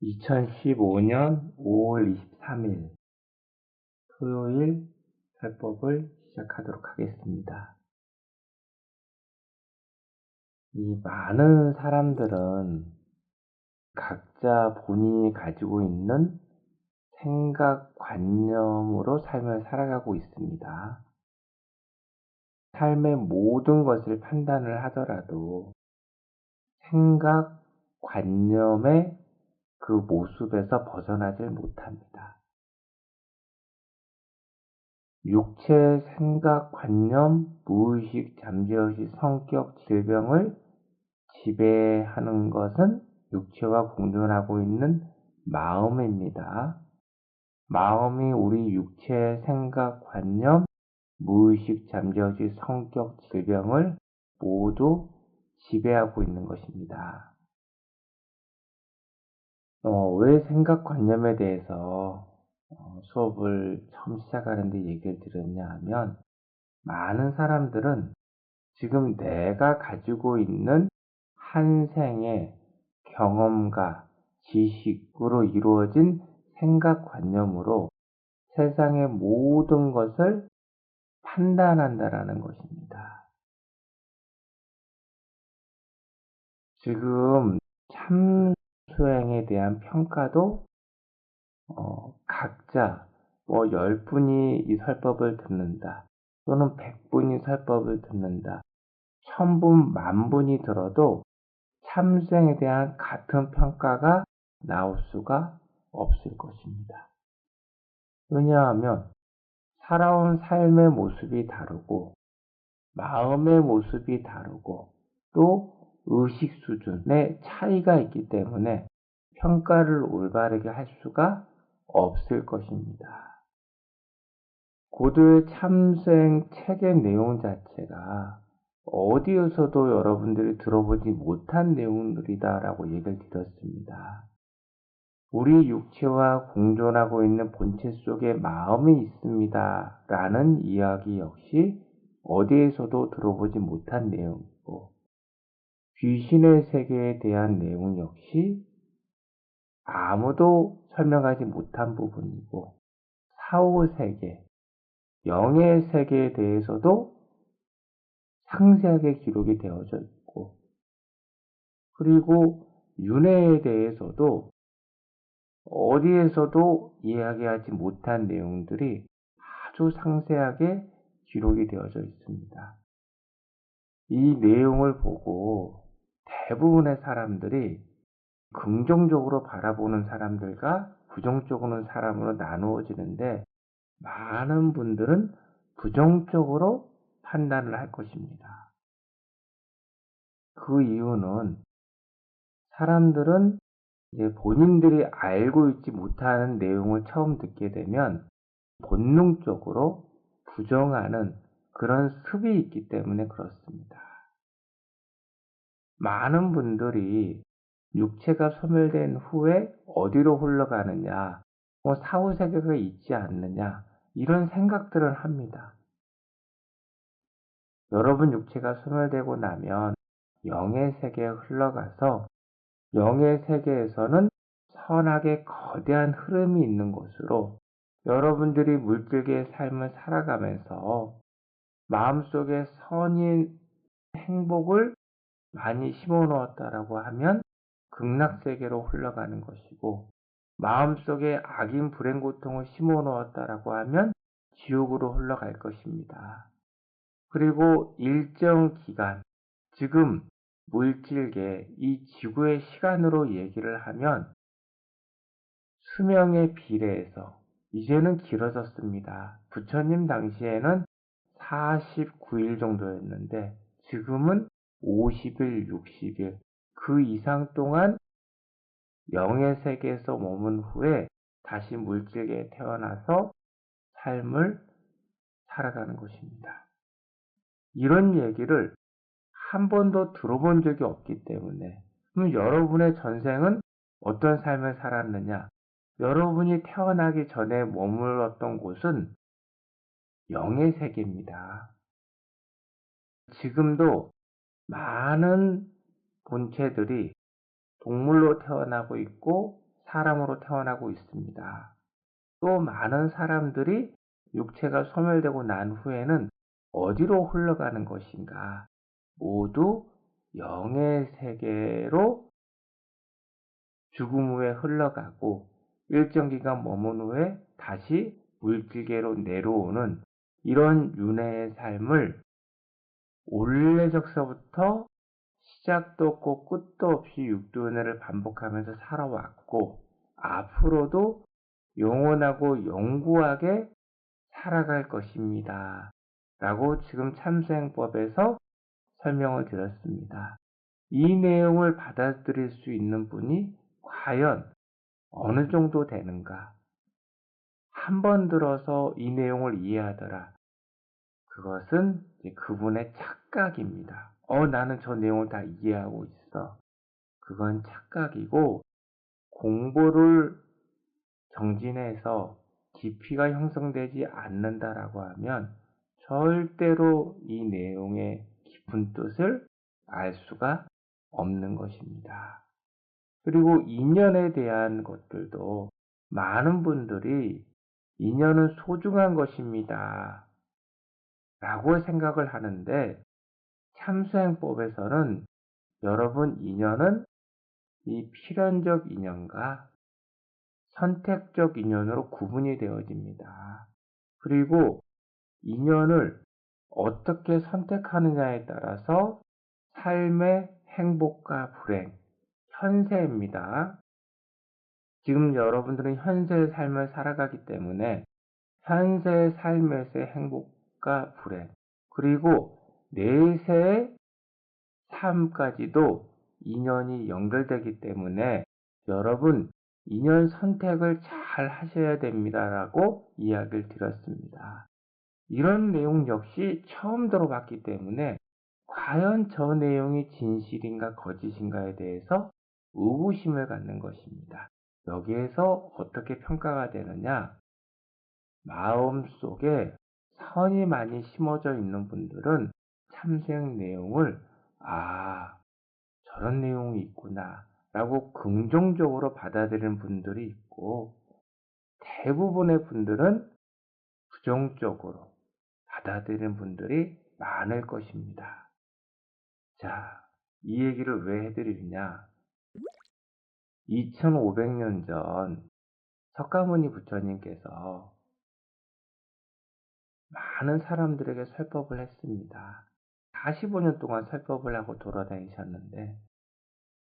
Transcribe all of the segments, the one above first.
2015년 5월 23일 토요일 설법을 시작하도록 하겠습니다. 이 많은 사람들은 각자 본인이 가지고 있는 생각관념으로 삶을 살아가고 있습니다. 삶의 모든 것을 판단을 하더라도 생각관념의 그 모습에서 벗어나질 못합니다. 육체, 생각, 관념, 무의식, 잠재의식, 성격, 질병을 지배하는 것은 육체와 공존하고 있는 마음입니다. 마음이 우리 육체, 생각, 관념, 무의식, 잠재의식, 성격, 질병을 모두 지배하고 있는 것입니다. 왜 생각관념에 대해서 수업을 처음 시작하는데 얘기를 드렸냐 하면, 많은 사람들은 지금 내가 가지고 있는 한 생의 경험과 지식으로 이루어진 생각관념으로 세상의 모든 것을 판단한다라는 것입니다. 지금 참수행에 대한 평가도 각자 10분이 이 설법을 듣는다, 또는 100분이 설법을 듣는다, 1000분, 10,000분이 들어도 참수행에 대한 같은 평가가 나올 수가 없을 것입니다. 왜냐하면 살아온 삶의 모습이 다르고, 마음의 모습이 다르고, 또 의식 수준의 차이가 있기 때문에 평가를 올바르게 할 수가 없을 것입니다. 고도의 참수행 책의 내용 자체가 어디에서도 여러분들이 들어보지 못한 내용들이다라고 얘기를 드렸습니다. 우리 육체와 공존하고 있는 본체 속에 마음이 있습니다 라는 이야기 역시 어디에서도 들어보지 못한 내용이고, 귀신의 세계에 대한 내용 역시 아무도 설명하지 못한 부분이고, 사후세계, 영의 세계에 대해서도 상세하게 기록이 되어져 있고, 그리고 윤회에 대해서도 어디에서도 이야기하지 못한 내용들이 아주 상세하게 기록이 되어져 있습니다. 이 내용을 보고 대부분의 사람들이 긍정적으로 바라보는 사람들과 부정적으로 사람으로 나누어지는데, 많은 분들은 부정적으로 판단을 할 것입니다. 그 이유는 사람들은 이제 본인들이 알고 있지 못하는 내용을 처음 듣게 되면 본능적으로 부정하는 그런 습이 있기 때문에 그렇습니다. 많은 분들이 육체가 소멸된 후에 어디로 흘러가느냐, 사후세계가 있지 않느냐, 이런 생각들을 합니다. 여러분 육체가 소멸되고 나면 영의 세계에 흘러가서, 영의 세계에서는 선악의 거대한 흐름이 있는 곳으로 여러분들이 물질계의 삶을 살아가면서 마음속에 선인 행복을 많이 심어 놓았다라고 하면 극락세계로 흘러가는 것이고, 마음속에 악인 불행 고통을 심어 놓았다라고 하면 지옥으로 흘러갈 것입니다. 그리고 일정 기간, 지금 물질계, 이 지구의 시간으로 얘기를 하면 수명에 비례해서 이제는 길어졌습니다. 부처님 당시에는 49일 정도였는데 지금은 50일, 60일, 그 이상 동안 영의 세계에서 머문 후에 다시 물질계에 태어나서 삶을 살아가는 것입니다. 이런 얘기를 한 번도 들어본 적이 없기 때문에, 그럼 여러분의 전생은 어떤 삶을 살았느냐? 여러분이 태어나기 전에 머물렀던 곳은 영의 세계입니다. 지금도 많은 본체들이 동물로 태어나고 있고 사람으로 태어나고 있습니다. 또 많은 사람들이 육체가 소멸되고 난 후에는 어디로 흘러가는 것인가? 모두 영의 세계로 죽음 후에 흘러가고 일정 기간 머문 후에 다시 물질계로 내려오는 이런 윤회의 삶을 원래적서부터 시작도 없고 끝도 없이 육도윤회를 반복하면서 살아왔고 앞으로도 영원하고 영구하게 살아갈 것입니다. 라고 지금 참수행법에서 설명을 드렸습니다. 이 내용을 받아들일 수 있는 분이 과연 어느 정도 되는가? 한 번 들어서 이 내용을 이해하더라. 그것은 그분의 착각입니다. 나는 저 내용을 다 이해하고 있어. 그건 착각이고 공부를 정진해서 깊이가 형성되지 않는다라고 하면 절대로 이 내용의 깊은 뜻을 알 수가 없는 것입니다. 그리고 인연에 대한 것들도 많은 분들이 인연은 소중한 것입니다. 라고 생각을 하는데 참수행법에서는 여러분 인연은 이 필연적 인연과 선택적 인연으로 구분이 되어집니다. 그리고 인연을 어떻게 선택하느냐에 따라서 삶의 행복과 불행, 현세입니다. 지금 여러분들은 현세의 삶을 살아가기 때문에 현세의 삶에서의 행복과 불행, 그리고 내세의 삶까지도 인연이 연결되기 때문에 여러분 인연 선택을 잘 하셔야 됩니다라고 이야기를 드렸습니다. 이런 내용 역시 처음 들어봤기 때문에 과연 저 내용이 진실인가 거짓인가에 대해서 의구심을 갖는 것입니다. 여기에서 어떻게 평가가 되느냐? 마음속에 선이 많이 심어져 있는 분들은 참생 내용을 저런 내용이 있구나 라고 긍정적으로 받아들이는 분들이 있고 대부분의 분들은 부정적으로 받아들이는 분들이 많을 것입니다. 자, 이 얘기를 왜 해드리느냐? 2500년 전 석가모니 부처님께서 많은 사람들에게 설법을 했습니다. 45년 동안 설법을 하고 돌아다니셨는데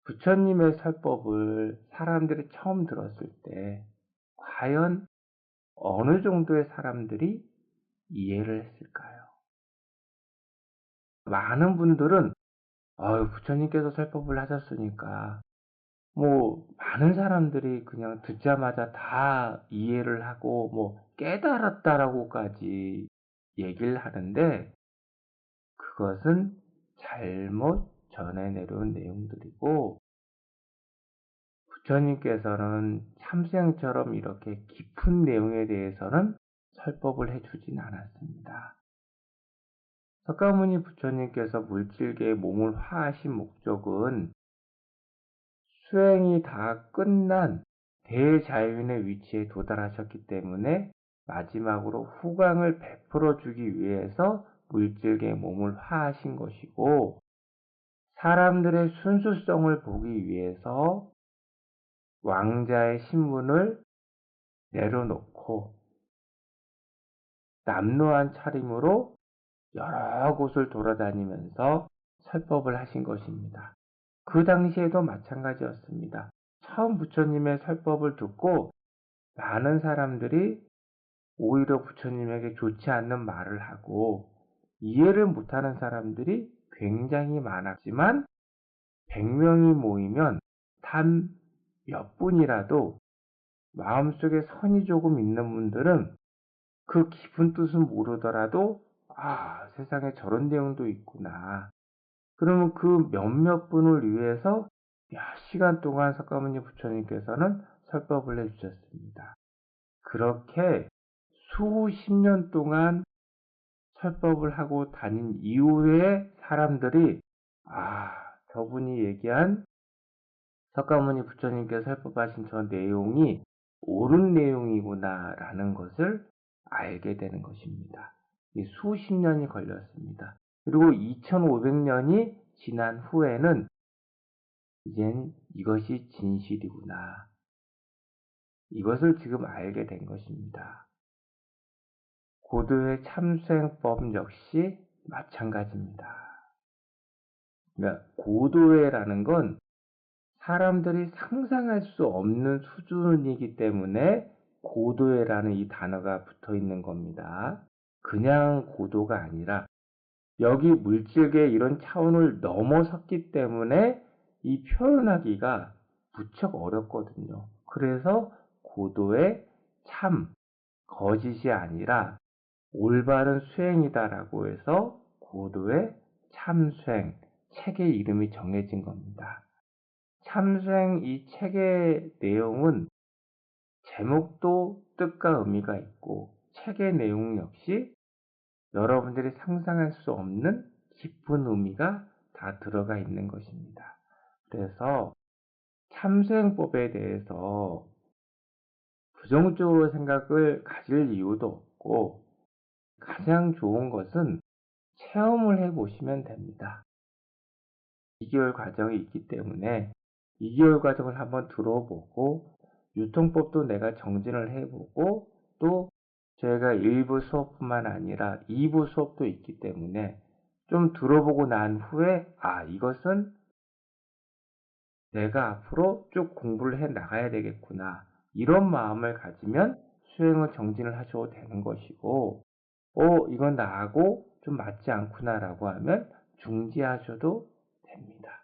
부처님의 설법을 사람들이 처음 들었을 때 과연 어느 정도의 사람들이 이해를 했을까요? 많은 분들은 부처님께서 설법을 하셨으니까 많은 사람들이 그냥 듣자마자 다 이해를 하고 깨달았다라고까지 얘기를 하는데 그것은 잘못 전해 내려온 내용들이고 부처님께서는 참생처럼 이렇게 깊은 내용에 대해서는 설법을 해주진 않았습니다. 석가모니 부처님께서 물질계에 몸을 화하신 목적은 수행이 다 끝난 대자연의 위치에 도달하셨기 때문에 마지막으로 후광을 베풀어 주기 위해서 물질계에 몸을 화하신 것이고 사람들의 순수성을 보기 위해서 왕자의 신분을 내려놓고 남루한 차림으로 여러 곳을 돌아다니면서 설법을 하신 것입니다. 그 당시에도 마찬가지였습니다. 처음 부처님의 설법을 듣고 많은 사람들이 오히려 부처님에게 좋지 않는 말을 하고 이해를 못하는 사람들이 굉장히 많았지만 100명이 모이면 단 몇 분이라도 마음속에 선이 조금 있는 분들은 그 깊은 뜻은 모르더라도 세상에 저런 내용도 있구나. 그러면 그 몇몇 분을 위해서 몇 시간 동안 석가모니 부처님께서는 설법을 해주셨습니다. 그렇게 수십 년 동안 설법을 하고 다닌 이후에 사람들이 저분이 얘기한 석가모니 부처님께서 설법하신 저 내용이 옳은 내용이구나라는 것을 알게 되는 것입니다. 수십 년이 걸렸습니다. 그리고 2500년이 지난 후에는 이젠 이것이 진실이구나. 이것을 지금 알게 된 것입니다. 고도의 참수행법 역시 마찬가지입니다. 그러니까 고도회라는 건 사람들이 상상할 수 없는 수준이기 때문에 고도회라는 이 단어가 붙어 있는 겁니다. 그냥 고도가 아니라 여기 물질계의 이런 차원을 넘어섰기 때문에 이 표현하기가 무척 어렵거든요. 그래서 고도의 참, 거짓이 아니라 올바른 수행이다라고 해서 고도의 참수행, 책의 이름이 정해진 겁니다. 참수행 이 책의 내용은 제목도 뜻과 의미가 있고 책의 내용 역시 여러분들이 상상할 수 없는 깊은 의미가 다 들어가 있는 것입니다. 그래서 참수행법에 대해서 부정적으로 생각을 가질 이유도 없고 가장 좋은 것은 체험을 해보시면 됩니다. 2개월 과정이 있기 때문에 2개월 과정을 한번 들어보고 유통법도 내가 정진을 해보고 또 저희가 1부 수업뿐만 아니라 2부 수업도 있기 때문에 좀 들어보고 난 후에 이것은 내가 앞으로 쭉 공부를 해 나가야 되겠구나 이런 마음을 가지면 수행을 정진을 하셔도 되는 것이고 이건 나하고 좀 맞지 않구나 라고 하면 중지하셔도 됩니다.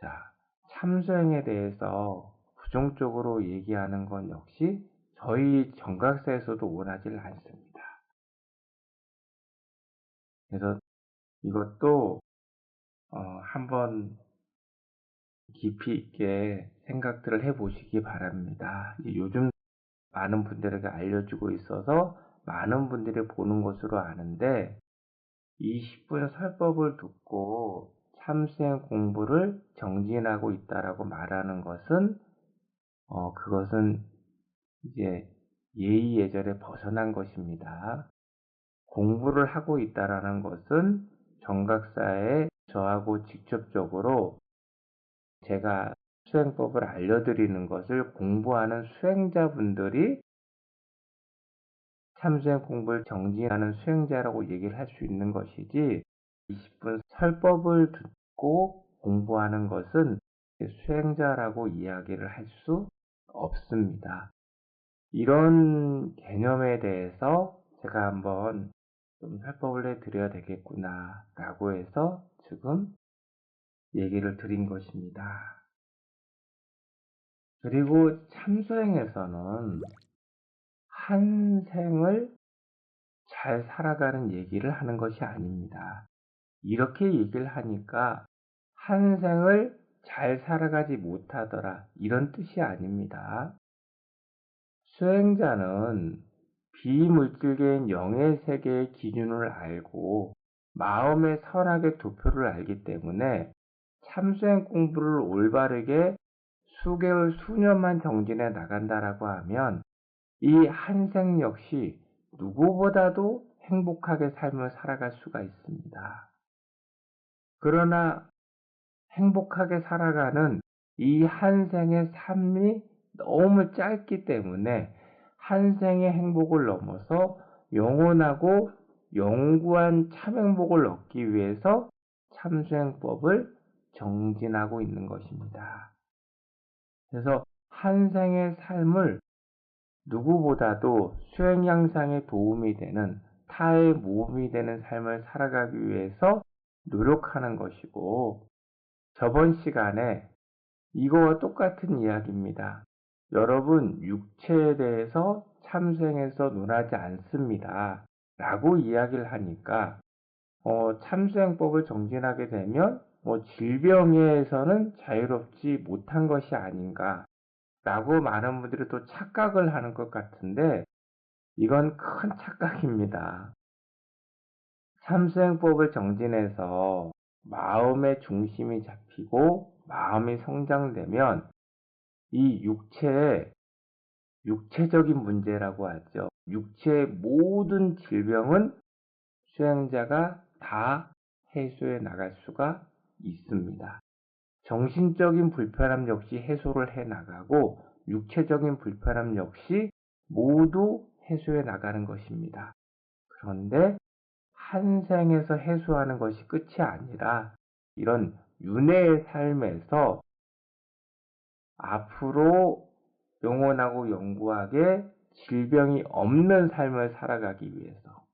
자, 참수행에 대해서 부정적으로 얘기하는 건 역시 저희 정각사에서도 원하지 않습니다. 그래서 이것도 한번 깊이 있게 생각들을 해보시기 바랍니다. 요즘 많은 분들에게 알려주고 있어서 많은 분들이 보는 것으로 아는데 20분 설법을 듣고 참수행 공부를 정진하고 있다라고 말하는 것은 그것은 이제 예의 예절에 벗어난 것입니다. 공부를 하고 있다라는 것은 정각사에 저하고 직접적으로 제가 수행법을 알려드리는 것을 공부하는 수행자분들이 참수행 공부를 정진하는 수행자라고 얘기를 할 수 있는 것이지 20분 설법을 듣고 공부하는 것은 수행자라고 이야기를 할 수 없습니다. 이런 개념에 대해서 제가 한번 좀 설법을 해드려야 되겠구나 라고 해서 지금 얘기를 드린 것입니다. 그리고 참수행에서는 한 생을 잘 살아가는 얘기를 하는 것이 아닙니다. 이렇게 얘기를 하니까 한 생을 잘 살아가지 못하더라 이런 뜻이 아닙니다. 수행자는 비물질계인 영의 세계의 기준을 알고 마음의 선악의 도표를 알기 때문에 참수행 공부를 올바르게 수개월 수년만 정진해 나간다라고 하면 이 한 생 역시 누구보다도 행복하게 삶을 살아갈 수가 있습니다. 그러나 행복하게 살아가는 이 한 생의 삶이 너무 짧기 때문에 한 생의 행복을 넘어서 영원하고 영구한 참행복을 얻기 위해서 참수행법을 정진하고 있는 것입니다. 그래서 한 생의 삶을 누구보다도 수행 향상에 도움이 되는 타의 모험이 되는 삶을 살아가기 위해서 노력하는 것이고 저번 시간에 이거와 똑같은 이야기입니다. 여러분 육체에 대해서 참수행에서 논하지 않습니다. 라고 이야기를 하니까 참수행법을 정진하게 되면 질병에서는 자유롭지 못한 것이 아닌가 라고 많은 분들이 또 착각을 하는 것 같은데 이건 큰 착각입니다. 참수행법을 정진해서 마음의 중심이 잡히고 마음이 성장되면 이 육체적인 문제라고 하죠. 육체의 모든 질병은 수행자가 다 해소해 나갈 수가 있습니다. 정신적인 불편함 역시 해소를 해 나가고 육체적인 불편함 역시 모두 해소해 나가는 것입니다. 그런데 한 생에서 해소하는 것이 끝이 아니라 이런 윤회의 삶에서 앞으로 영원하고 영구하게 질병이 없는 삶을 살아가기 위해서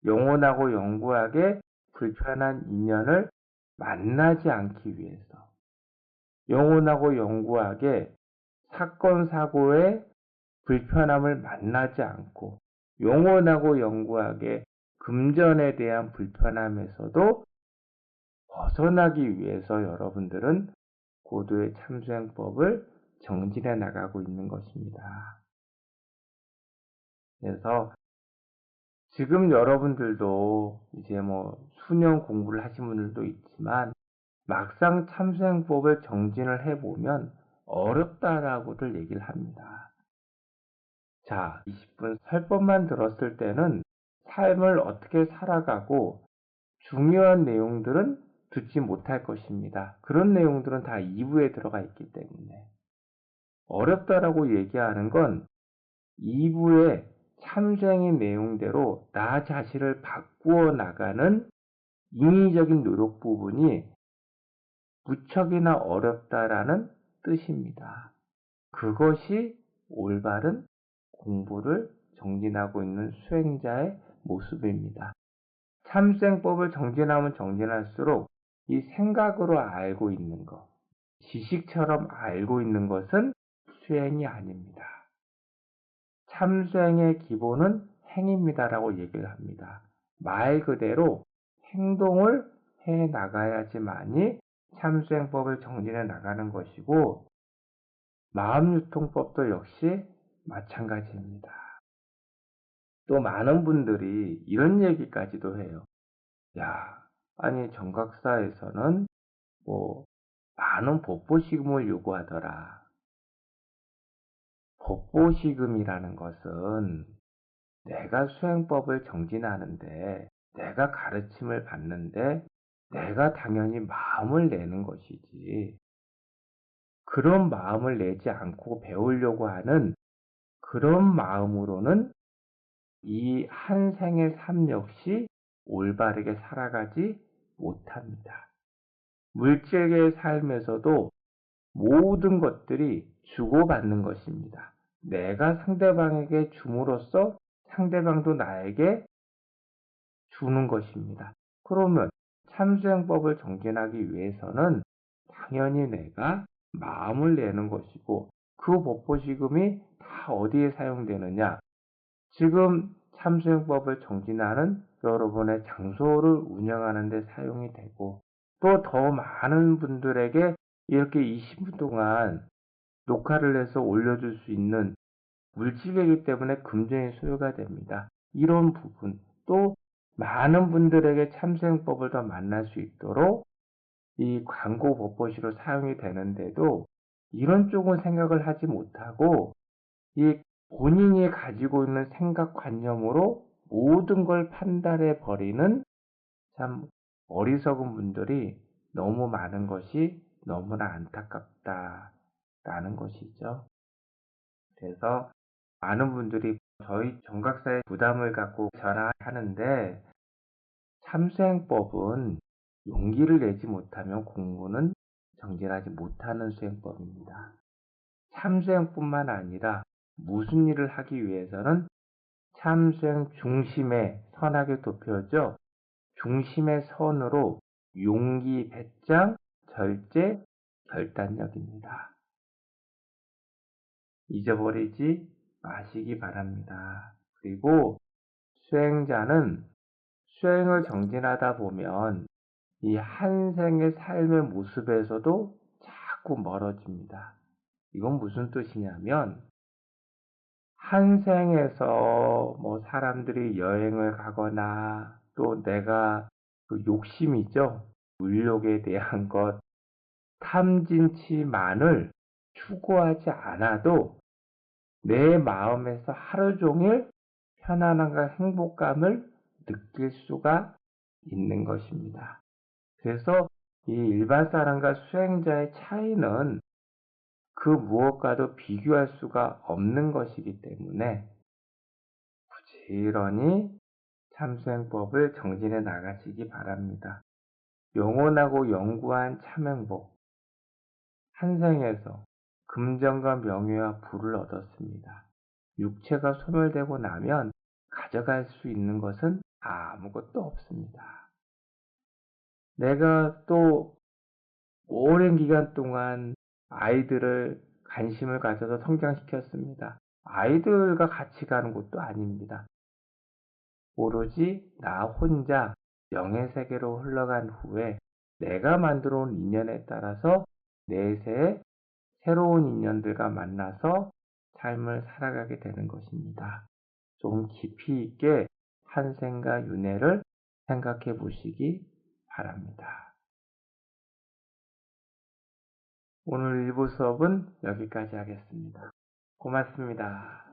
영원하고 영구하게 불편한 인연을 만나지 않기 위해서 영원하고 영구하게 사건, 사고의 불편함을 만나지 않고 영원하고 영구하게 금전에 대한 불편함에서도 벗어나기 위해서 여러분들은 고도의 참수행법을 정진해 나가고 있는 것입니다. 그래서 지금 여러분들도 이제 수년 공부를 하신 분들도 있지만 막상 참수행법을 정진을 해보면 어렵다라고들 얘기를 합니다. 자, 20분 설법만 들었을 때는 삶을 어떻게 살아가고 중요한 내용들은 듣지 못할 것입니다. 그런 내용들은 다 2부에 들어가 있기 때문에 어렵다라고 얘기하는 건 2부의 참수행의 내용대로 나 자신을 바꾸어 나가는 인위적인 노력 부분이 무척이나 어렵다라는 뜻입니다. 그것이 올바른 공부를 정진하고 있는 수행자의 모습입니다. 참수행법을 정진하면 정진할수록 이 생각으로 알고 있는 것, 지식처럼 알고 있는 것은 수행이 아닙니다. 참수행의 기본은 행입니다라고 얘기를 합니다. 말 그대로 행동을 해 나가야지만이 참수행법을 정진해 나가는 것이고 마음유통법도 역시 마찬가지입니다. 또 많은 분들이 이런 얘기까지도 해요. 야, 아니 정각사에서는 많은 법보시금을 요구하더라. 법보시금이라는 것은 내가 수행법을 정진하는데 내가 가르침을 받는데 내가 당연히 마음을 내는 것이지 그런 마음을 내지 않고 배우려고 하는 그런 마음으로는 이 한 생의 삶 역시 올바르게 살아가지 못합니다. 물질계의 삶에서도 모든 것들이 주고받는 것입니다. 내가 상대방에게 줌으로써 상대방도 나에게 주는 것입니다. 그러면 참수행법을 정진하기 위해서는 당연히 내가 마음을 내는 것이고 그 법보시금이 다 어디에 사용되느냐? 지금 참수행법을 정진하는 여러분의 장소를 운영하는 데 사용이 되고 또 더 많은 분들에게 이렇게 20분 동안 녹화를 해서 올려줄 수 있는 물질이기 때문에 금전이 소요가 됩니다. 이런 부분 또 많은 분들에게 참수행법을 더 만날 수 있도록 이 광고 법보시로 사용이 되는데도 이런 쪽은 생각을 하지 못하고 이 본인이 가지고 있는 생각관념으로 모든 걸 판단해 버리는 참 어리석은 분들이 너무 많은 것이 너무나 안타깝다라는 것이죠. 그래서 많은 분들이 저희 정각사에 부담을 갖고 전화하는데 참수행법은 용기를 내지 못하면 공부는 정진하지 못하는 수행법입니다. 참수행뿐만 아니라 무슨 일을 하기 위해서는 참수행 중심에 선하게 돕혀져 중심의 선으로 용기, 배짱, 절제, 결단력입니다. 잊어버리지 마시기 바랍니다. 그리고 수행자는 수행을 정진하다 보면 이 한 생의 삶의 모습에서도 자꾸 멀어집니다. 이건 무슨 뜻이냐면 한 생에서 사람들이 여행을 가거나 또 내가 그 욕심이죠. 물욕에 대한 것, 탐진치만을 추구하지 않아도 내 마음에서 하루 종일 편안함과 행복감을 느낄 수가 있는 것입니다. 그래서 이 일반 사람과 수행자의 차이는 그 무엇과도 비교할 수가 없는 것이기 때문에 부지런히 참수행법을 정진해 나가시기 바랍니다. 영원하고 영구한 참행복, 한 생에서 금전과 명예와 부를 얻었습니다. 육체가 소멸되고 나면 가져갈 수 있는 것은 아무것도 없습니다. 내가 또 오랜 기간 동안 아이들을 관심을 가져서 성장시켰습니다. 아이들과 같이 가는 것도 아닙니다. 오로지 나 혼자 영의 세계로 흘러간 후에 내가 만들어 온 인연에 따라서 내세에 새로운 인연들과 만나서 삶을 살아가게 되는 것입니다. 좀 깊이 있게 한생과 윤회를 생각해 보시기 바랍니다. 오늘 1부 수업은 여기까지 하겠습니다. 고맙습니다.